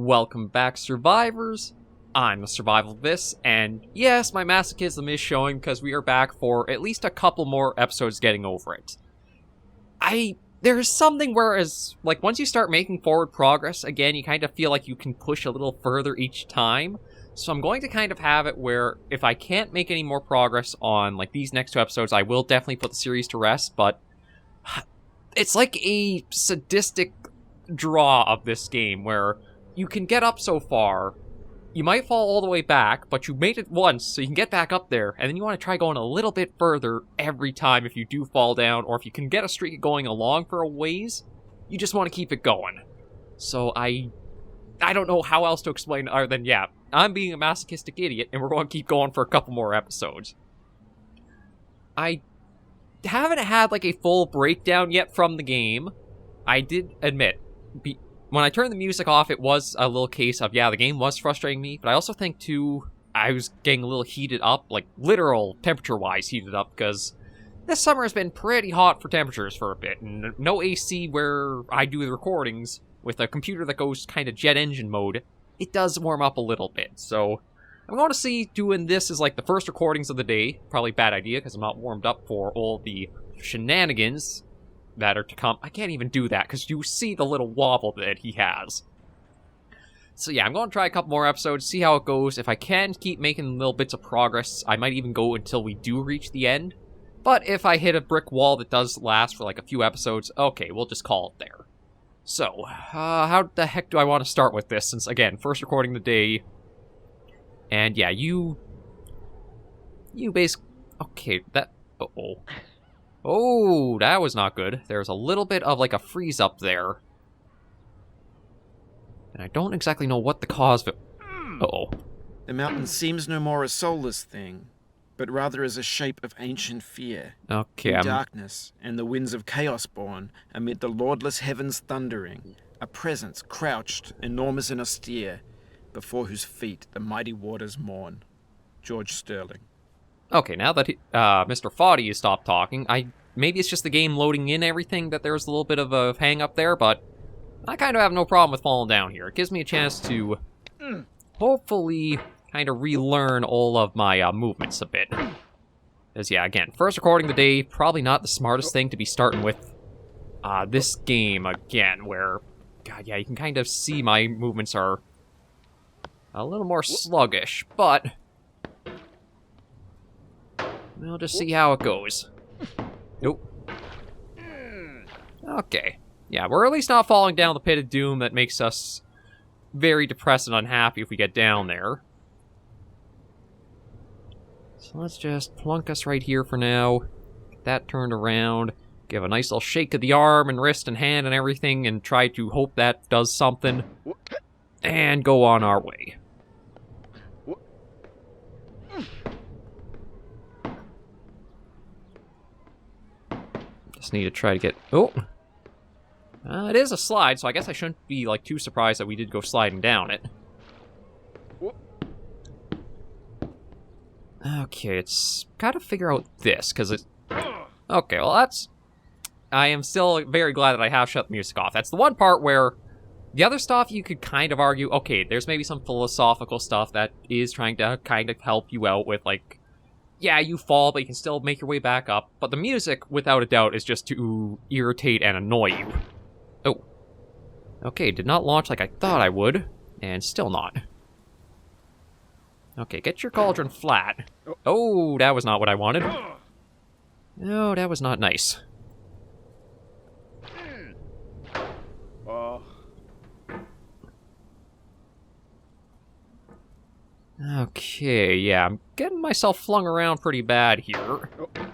Welcome back, survivors. I'm the Survivalist, and yes, my masochism is showing because we are back for at least a couple more episodes getting over it. There's something whereas, like, once you start making forward progress, again, you kind of feel like you can push a little further each time. So I'm going to kind of have it where if I can't make any more progress on, like, these next two episodes, I will definitely put the series to rest, but it's like a sadistic draw of this game where you can get up so far, you might fall all the way back, but you made it once, so you can get back up there, and then you want to try going a little bit further every time if you do fall down, or if you can get a streak going along for a ways, you just want to keep it going. So I don't know how else to explain other than, yeah, I'm being a masochistic idiot, and we're going to keep going for a couple more episodes. I haven't had, like, a full breakdown yet from the game. I did admit, when I turned the music off, it was a little case of, yeah, the game was frustrating me, but I also think, too, I was getting a little heated up, like, literal temperature-wise heated up, because this summer has been pretty hot for temperatures for a bit, and no AC where I do the recordings, with a computer that goes kind of jet engine mode, it does warm up a little bit, so I'm going to see doing this as, like, the first recordings of the day. Probably a bad idea, because I'm not warmed up for all the shenanigans that are to come. I can't even do that, because you see the little wobble that he has. So yeah, I'm going to try a couple more episodes, see how it goes. If I can keep making little bits of progress, I might even go until we do reach the end. But if I hit a brick wall that does last for like a few episodes, okay, we'll just call it there. So, how the heck do I want to start with this? Since, again, first recording of the day. And yeah, you basically... Okay, that... Uh-oh. Oh, that was not good. There's a little bit of, like, a freeze up there. And I don't exactly know what the cause of it... Uh-oh. The mountain seems no more a soulless thing, but rather as a shape of ancient fear. Okay, In darkness, and the winds of chaos born, amid the lordless heavens thundering, a presence crouched, enormous and austere, before whose feet the mighty waters mourn. George Sterling. Okay, now that Mr. Foddy has stopped talking, maybe it's just the game loading in everything that there's a little bit of a hang-up there, but I kind of have no problem with falling down here. It gives me a chance to hopefully kind of relearn all of my movements a bit. Because, yeah, again, first recording of the day, probably not the smartest thing to be starting with this game again, where, God, yeah, you can kind of see my movements are a little more sluggish, but we'll just see how it goes. Nope. Okay. Yeah, we're at least not falling down the pit of doom that makes us very depressed and unhappy if we get down there. So let's just plunk us right here for now. Get that turned around. Give a nice little shake of the arm and wrist and hand and everything and try to hope that does something. And go on our way. Just need to try to get... Oh! It is a slide, so I guess I shouldn't be, like, too surprised that we did go sliding down it. Okay, it's gotta figure out this, because it... Okay, well, that's... I am still very glad that I have shut the music off. That's the one part where the other stuff you could kind of argue, okay, there's maybe some philosophical stuff that is trying to kind of help you out with, like, yeah, you fall, but you can still make your way back up. But the music, without a doubt, is just to irritate and annoy you. Oh. Okay, did not launch like I thought I would, and still not. Okay, get your cauldron flat. Oh, that was not what I wanted. No, that was not nice. Okay, yeah, I'm getting myself flung around pretty bad here. I'm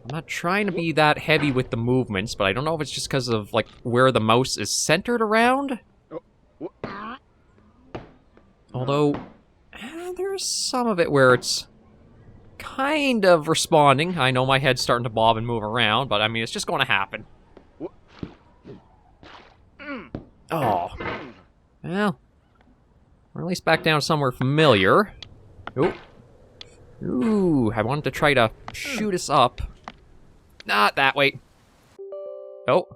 not trying to be that heavy with the movements, but I don't know if it's just because of, like, where the mouse is centered around. Although, there's some of it where it's kind of responding. I know my head's starting to bob and move around, but, I mean, it's just going to happen. Oh. Well, we're at least back down somewhere familiar. Ooh, I wanted to try to shoot us up. Not that way. Oh.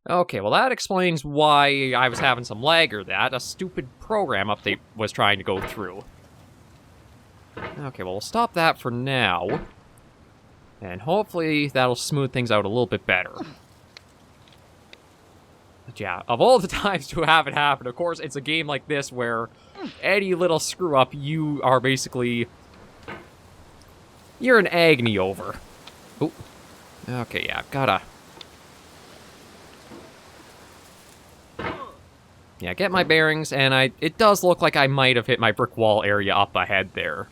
Okay, well that explains why I was having some lag or that. A stupid program update was trying to go through. Okay, well we'll stop that for now. And hopefully that'll smooth things out a little bit better. But yeah, of all the times to have it happen, of course, it's a game like this where any little screw-up, you are basically... You're in agony over. Oh. Okay, yeah, I've gotta... Yeah, get my bearings, and it does look like I might have hit my brick wall area up ahead there.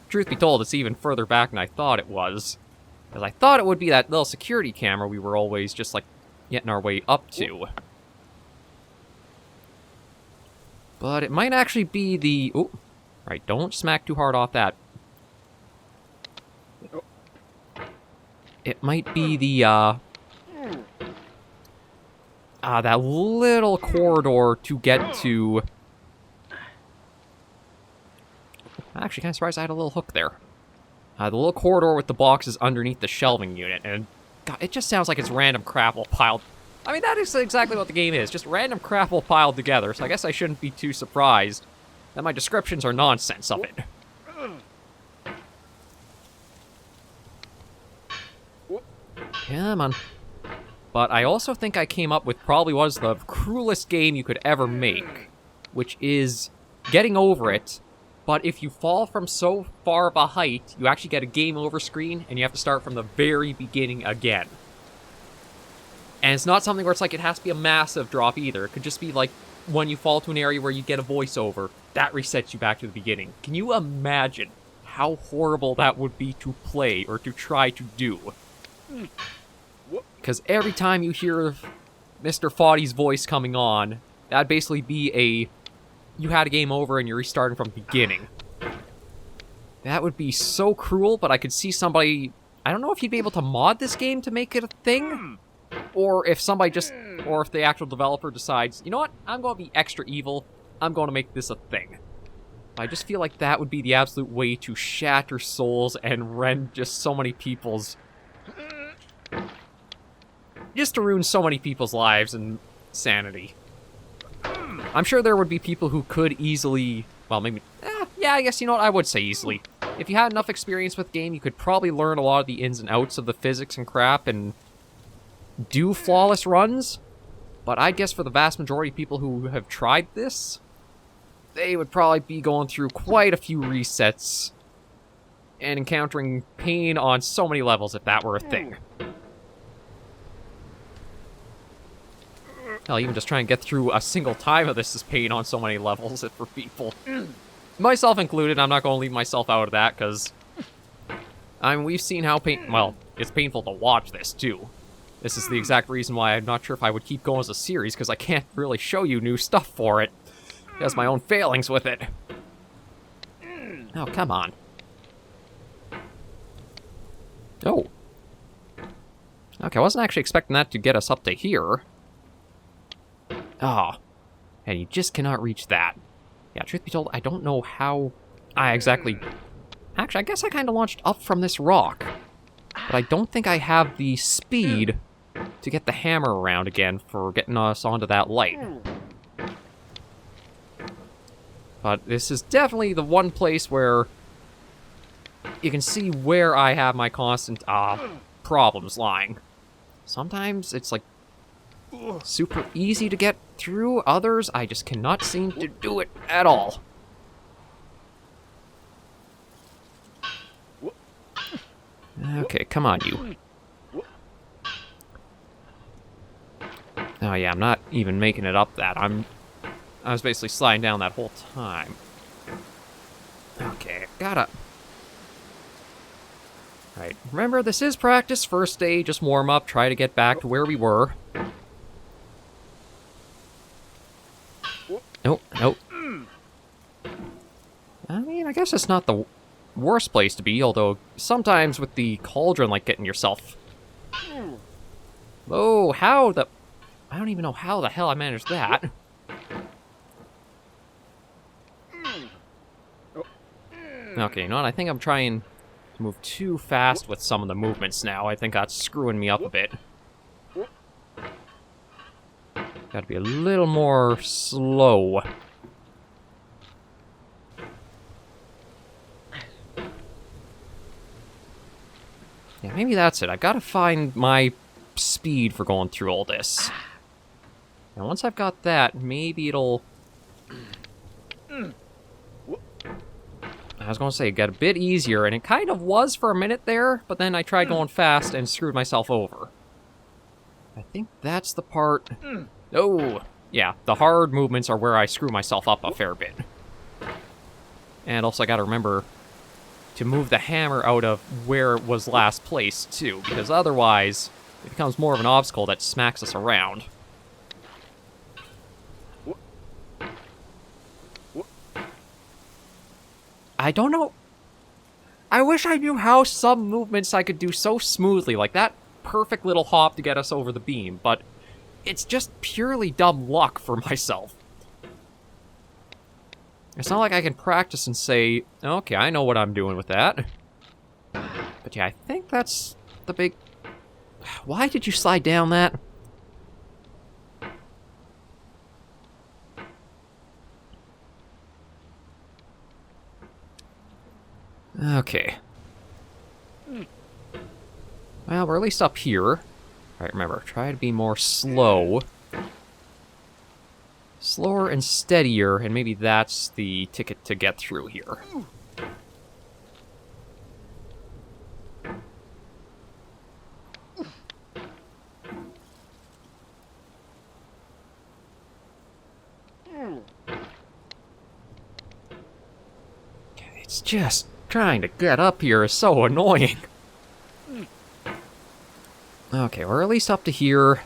Truth be told, it's even further back than I thought it was. Because I thought it would be that little security camera we were always just, like, getting our way up to. But it might actually be the... Oh, right, don't smack too hard off that. It might be the, that little corridor to get to... I'm actually kind of surprised I had a little hook there. The little corridor with the boxes underneath the shelving unit, and God, it just sounds like it's random crap all piled. I mean, that is exactly what the game is, just random crap all piled together, so I guess I shouldn't be too surprised that my descriptions are nonsense of it. Come on. But I also think I came up with probably what is the cruelest game you could ever make, which is getting over it. But if you fall from so far of a height, you actually get a game over screen, and you have to start from the very beginning again. And it's not something where it's like it has to be a massive drop either. It could just be like when you fall to an area where you get a voiceover, that resets you back to the beginning. Can you imagine how horrible that would be to play or to try to do? Because every time you hear Mr. Foddy's voice coming on, that'd basically be a... You had a game over and you're restarting from the beginning. That would be so cruel, but I could see somebody... I don't know if you'd be able to mod this game to make it a thing, or if somebody just... Or if the actual developer decides, you know what, I'm going to be extra evil, I'm going to make this a thing. I just feel like that would be the absolute way to shatter souls and rend just so many people's... Just to ruin so many people's lives and sanity. I'm sure there would be people who could easily... Well, maybe... yeah, I guess, you know what, I would say easily. If you had enough experience with the game, you could probably learn a lot of the ins and outs of the physics and crap and do flawless runs. But I guess for the vast majority of people who have tried this, they would probably be going through quite a few resets and encountering pain on so many levels if that were a thing. Hell, even just trying to get through a single time of this is pain on so many levels for people. Myself included, I'm not going to leave myself out of that, because... I mean, we've seen how well, it's painful to watch this, too. This is the exact reason why I'm not sure if I would keep going as a series, because I can't really show you new stuff for it. It has my own failings with it. Oh, come on. Oh. Okay, I wasn't actually expecting that to get us up to here. Ah, and you just cannot reach that. Yeah, truth be told, I don't know how I exactly... Actually, I guess I kind of launched up from this rock. But I don't think I have the speed to get the hammer around again for getting us onto that light. But this is definitely the one place where you can see where I have my constant problems lying. Sometimes it's like super easy to get through, others I just cannot seem to do it at all. Okay, come on, you. Oh yeah, I'm not even making it up that. I was basically sliding down that whole time. Okay, gotta... Alright, remember, this is practice. First day, just warm up, try to get back to where we were. Nope, nope. I mean, I guess it's not the worst place to be, although sometimes with the cauldron, like getting yourself... Oh, how the... I don't even know how the hell I managed that. Okay, you know what? I think I'm trying to move too fast with some of the movements now. I think that's screwing me up a bit. Gotta be a little more slow. Yeah, maybe that's it. I gotta find my speed for going through all this. And once I've got that, maybe it'll... I was gonna say, get a bit easier, and it kind of was for a minute there, but then I tried going fast and screwed myself over. I think that's the part... Oh! Yeah, the hard movements are where I screw myself up a fair bit. And also I gotta remember to move the hammer out of where it was last placed, too, because otherwise it becomes more of an obstacle that smacks us around. I don't know. I wish I knew how some movements I could do so smoothly, like that perfect little hop to get us over the beam, but it's just purely dumb luck for myself. It's not like I can practice and say, okay, I know what I'm doing with that. But yeah, I think that's the big... Why did you slide down that? Okay. Well, we're at least up here. Alright, remember, try to be more slow. Slower and steadier, and maybe that's the ticket to get through here. It's just trying to get up here is so annoying. Okay, we're at least up to here.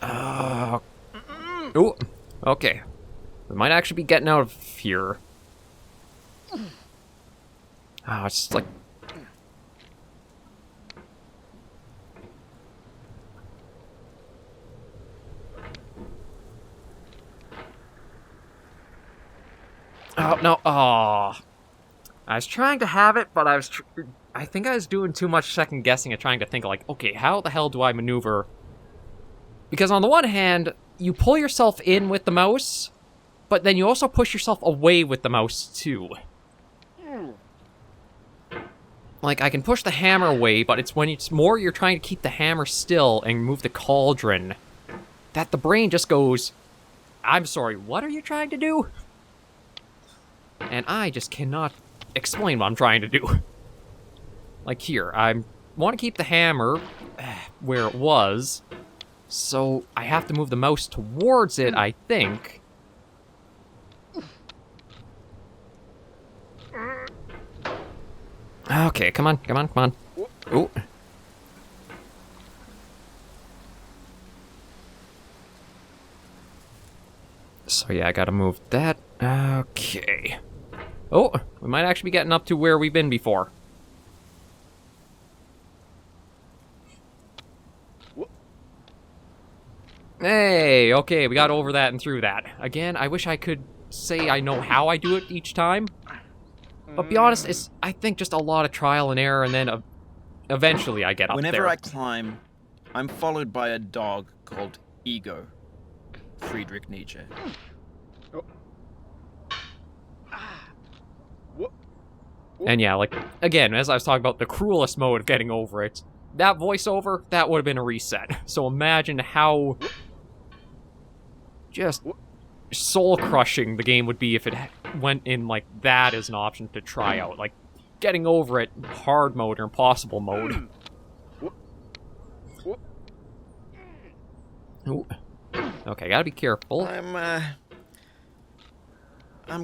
Oh, okay. We might actually be getting out of here. Oh, it's like... Oh, no. Oh. I was trying to have it, but I think I was doing too much second guessing and trying to think, like, okay, how the hell do I maneuver? Because on the one hand, you pull yourself in with the mouse, but then you also push yourself away with the mouse, too. Like, I can push the hammer away, but it's when it's more you're trying to keep the hammer still and move the cauldron that the brain just goes, I'm sorry, what are you trying to do? And I just cannot explain what I'm trying to do. Like here, I want to keep the hammer where it was, so I have to move the mouse towards it, I think. Okay, come on, come on, come on. Ooh. So yeah, I gotta move that. Okay. Oh, we might actually be getting up to where we've been before. Hey, okay, we got over that and through that. Again, I wish I could say I know how I do it each time. But be honest, it's, I think, just a lot of trial and error, and then eventually I get up there. Whenever I climb, I'm followed by a dog called Ego. Friedrich Nietzsche. And yeah, like, again, as I was talking about the cruelest mode of getting over it, that voiceover, that would have been a reset. So imagine how just soul-crushing the game would be if it went in, like, that as an option to try out. Like, getting over it, hard mode or impossible mode. Ooh. Okay, gotta be careful. I'm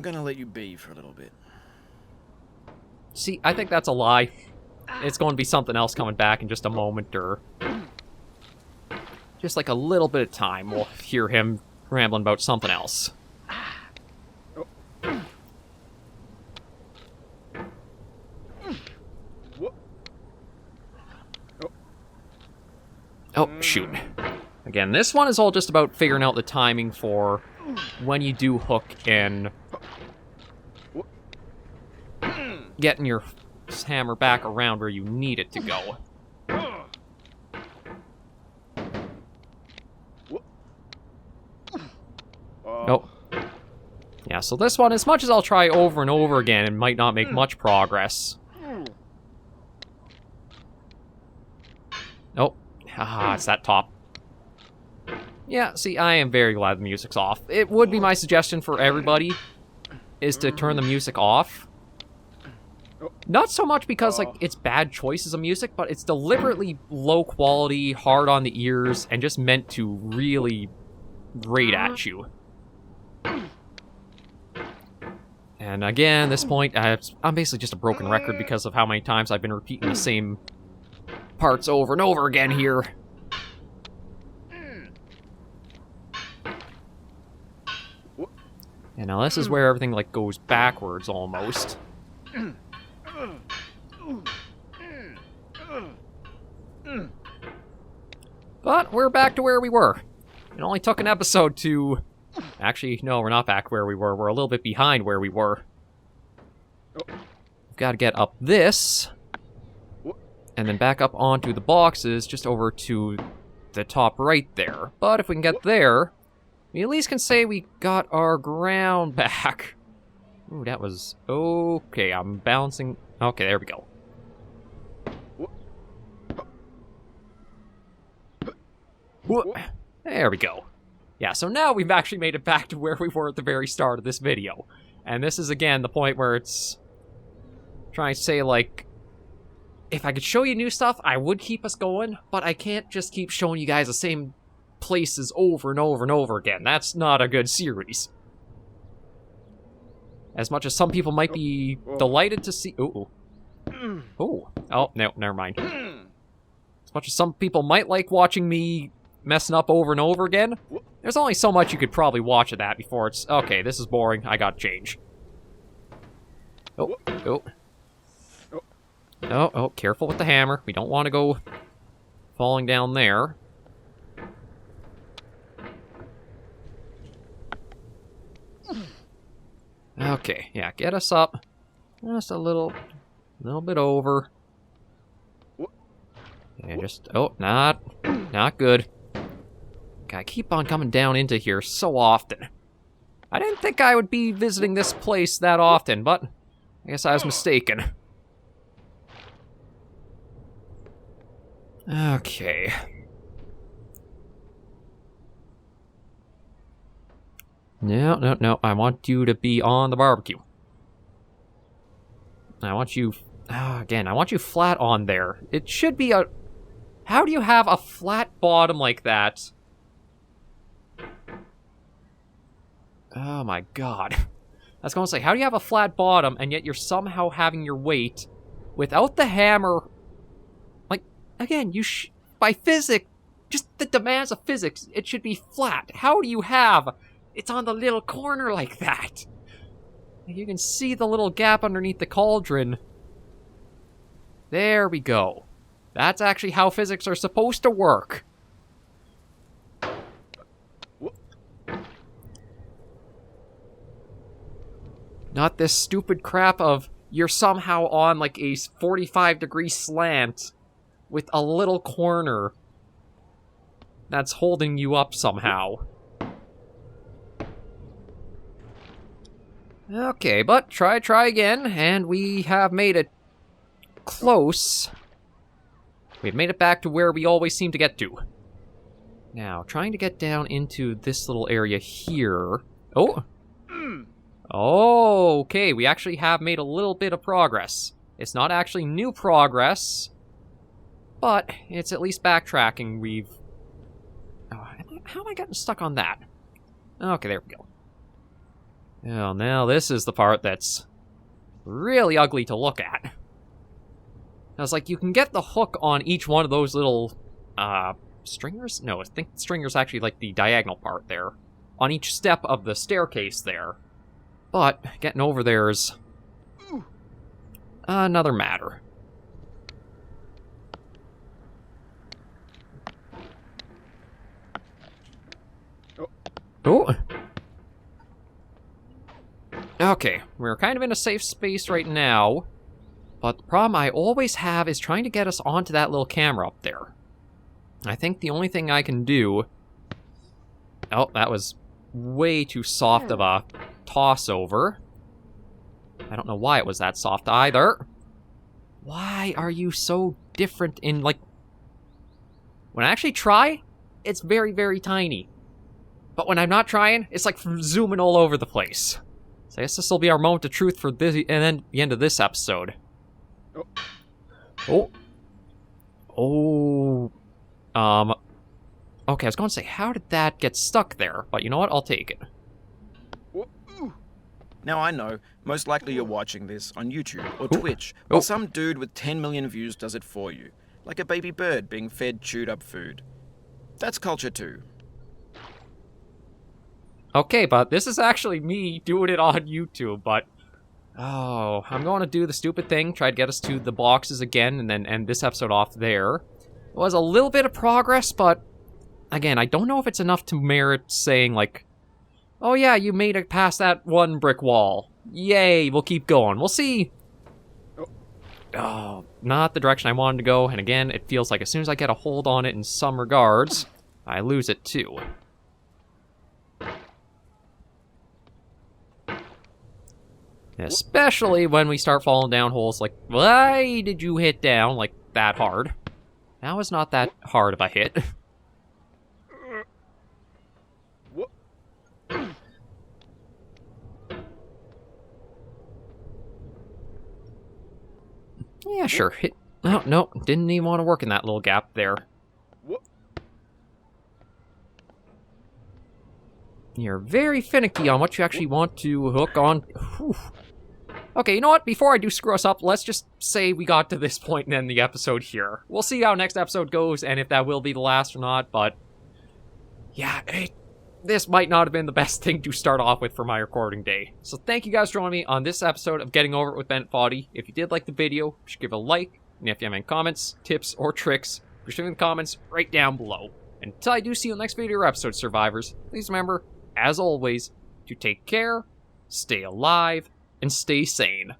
gonna let you be for a little bit. See, I think that's a lie. It's going to be something else coming back in just a moment, or just like a little bit of time. We'll hear him rambling about something else. Oh, shoot. Again, this one is all just about figuring out the timing for when you do hook and getting your hammer back around where you need it to go. Yeah, so this one, as much as I'll try over and over again, it might not make much progress. Oh, haha, it's that top. Yeah, see, I am very glad the music's off. It would be my suggestion for everybody, is to turn the music off. Not so much because, like, it's bad choices of music, but it's deliberately low quality, hard on the ears, and just meant to really grate at you. And again, at this point, I'm basically just a broken record because of how many times I've been repeating the same parts over and over again here. And now this is where everything, like, goes backwards, almost. But we're back to where we were. It only took an episode to... Actually, no, we're not back where we were. We're a little bit behind where we were. We've got to get up this. And then back up onto the boxes, just over to the top right there. But if we can get there, we at least can say we got our ground back. Ooh, that was... Okay, I'm balancing... Okay, there we go. There we go. Yeah, so now we've actually made it back to where we were at the very start of this video. And this is, again, the point where it's trying to say, like, if I could show you new stuff, I would keep us going, but I can't just keep showing you guys the same places over and over and over again. That's not a good series. As much as some people might be delighted to see... Oh, no, never mind. As much as some people might like watching me messing up over and over again, there's only so much you could probably watch of that before it's, okay, this is boring, I gotta change. Oh, careful with the hammer. We don't want to go falling down there. Okay, yeah, get us up. Just a little bit over. And just, not good. I keep on coming down into here so often. I didn't think I would be visiting this place that often, but I guess I was mistaken. Okay. No. I want you to be on the barbecue. I want you... again, I want you flat on there. It should be a... How do you have a flat bottom like that? Oh my god. I was going to say, how do you have a flat bottom and yet you're somehow having your weight without the hammer... Like, again, by physics, just the demands of physics, it should be flat. How do you have... It's on the little corner like that. You can see the little gap underneath the cauldron. There we go. That's actually how physics are supposed to work. Not this stupid crap of you're somehow on like a 45-degree slant with a little corner that's holding you up somehow. Okay, but try again, and we have made it close. We've made it back to where we always seem to get to. Now, trying to get down into this little area here. Oh, okay, we actually have made a little bit of progress. It's not actually new progress, but it's at least backtracking. How am I getting stuck on that? Okay, there we go. Oh, now this is the part that's really ugly to look at. I was like, you can get the hook on each one of those little, stringers? No, I think the stringer's actually like the diagonal part there. On each step of the staircase there. But getting over there is another matter. Oh. Okay, we're kind of in a safe space right now, but the problem I always have is trying to get us onto that little camera up there. I think the only thing I can do... Oh, that was way too soft of a toss over. I don't know why it was that soft either. Why are you so different in, like... When I actually try, it's very, very tiny. But when I'm not trying, it's like zooming all over the place. So I guess this will be our moment of truth for this, and then the end of this episode. Oh. Okay, I was going to say, how did that get stuck there? But you know what? I'll take it. Now I know, most likely you're watching this on YouTube or Twitch, while some dude with 10 million views does it for you. Like a baby bird being fed chewed up food. That's culture too. Okay, but this is actually me doing it on YouTube, but... Oh, I'm going to do the stupid thing, try to get us to the boxes again, and then end this episode off there. It was a little bit of progress, but... Again, I don't know if it's enough to merit saying, like... Oh yeah, you made it past that one brick wall. Yay, we'll keep going. We'll see. Oh, not the direction I wanted to go, and again, it feels like as soon as I get a hold on it in some regards, I lose it too. Especially when we start falling down holes like, why did you hit down like that hard? That was not that hard of a hit. Yeah, sure. Hit. Oh, no. Didn't even want to work in that little gap there. You're very finicky on what you actually want to hook on. Whew. Okay, you know what? Before I do screw us up, let's just say we got to this point and end the episode here. We'll see how next episode goes and if that will be the last or not, but... Yeah, this might not have been the best thing to start off with for my recording day. So thank you guys for joining me on this episode of Getting Over It with Bennett Foddy. If you did like the video, you should give it a like. And if you have any comments, tips, or tricks, please leave in the comments right down below. Until I do see you in the next video or episode, survivors, please remember, as always, to take care, stay alive, and stay sane.